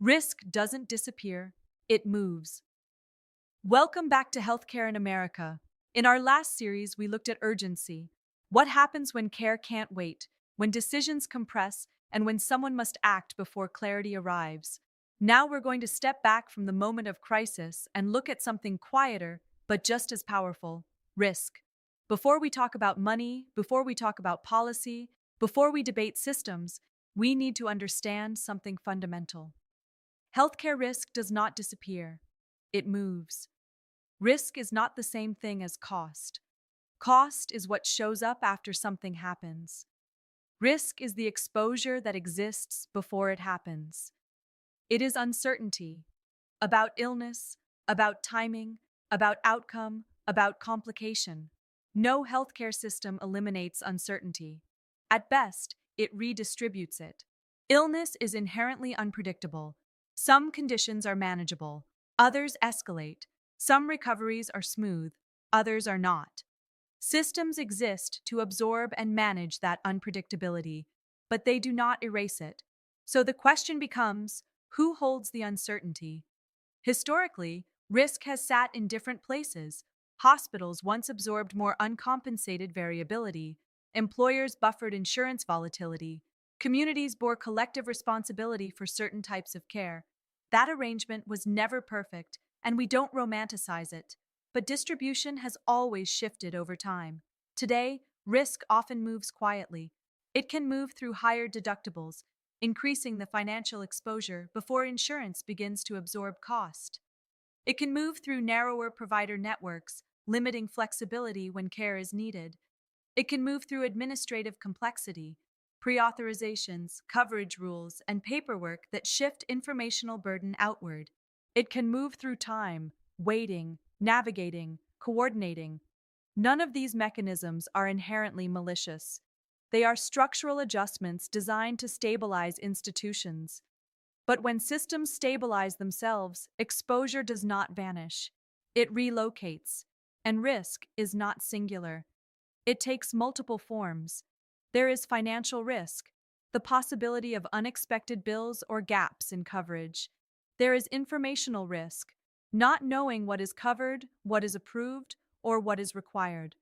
Risk doesn't disappear, it moves. Welcome back to Healthcare in America. In our last series, we looked at urgency. What happens when care can't wait, when decisions compress, and when someone must act before clarity arrives? Now we're going to step back from the moment of crisis and look at something quieter, but just as powerful: risk. Before we talk about money, before we talk about policy, before we debate systems, we need to understand something fundamental. Healthcare risk does not disappear, it moves. Risk is not the same thing as cost. Cost is what shows up after something happens. Risk is the exposure that exists before it happens. It is uncertainty about illness, about timing, about outcome, about complication. No healthcare system eliminates uncertainty. At best, it redistributes it. Illness is inherently unpredictable. Some conditions are manageable, others escalate. Some recoveries are smooth, others are not. Systems exist to absorb and manage that unpredictability, but they do not erase it. So the question becomes, who holds the uncertainty? Historically, risk has sat in different places. Hospitals once absorbed more uncompensated variability. Employers buffered insurance volatility. Communities bore collective responsibility for certain types of care. That arrangement was never perfect, and we don't romanticize it. But distribution has always shifted over time. Today, risk often moves quietly. It can move through higher deductibles, increasing the financial exposure before insurance begins to absorb cost. It can move through narrower provider networks, limiting flexibility when care is needed. It can move through administrative complexity, pre-authorizations, coverage rules, and paperwork that shift informational burden outward. It can move through time, waiting, navigating, coordinating. None of these mechanisms are inherently malicious. They are structural adjustments designed to stabilize institutions. But when systems stabilize themselves, exposure does not vanish. It relocates. And risk is not singular. It takes multiple forms. There is financial risk, the possibility of unexpected bills or gaps in coverage. There is informational risk, not knowing what is covered, what is approved, or what is required.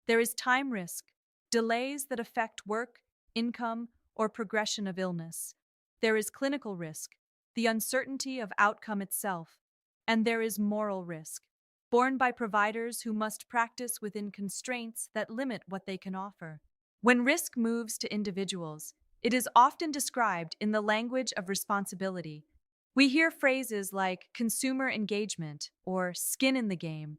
There is time risk, delays that affect work, income, or progression of illness. There is clinical risk, the uncertainty of outcome itself. And there is moral risk, borne by providers who must practice within constraints that limit what they can offer. When risk moves to individuals, it is often described in the language of responsibility. We hear phrases like consumer engagement or skin in the game,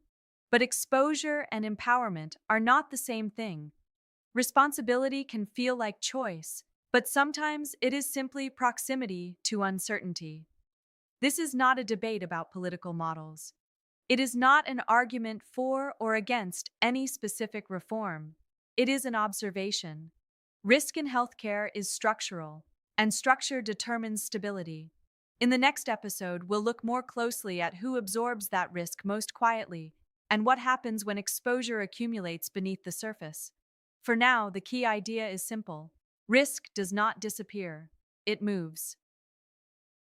but exposure and empowerment are not the same thing. Responsibility can feel like choice, but sometimes it is simply proximity to uncertainty. This is not a debate about political models. It is not an argument for or against any specific reform. It is an observation. Risk in healthcare is structural, and structure determines stability. In the next episode, we'll look more closely at who absorbs that risk most quietly and what happens when exposure accumulates beneath the surface. For now, the key idea is simple: risk does not disappear, it moves.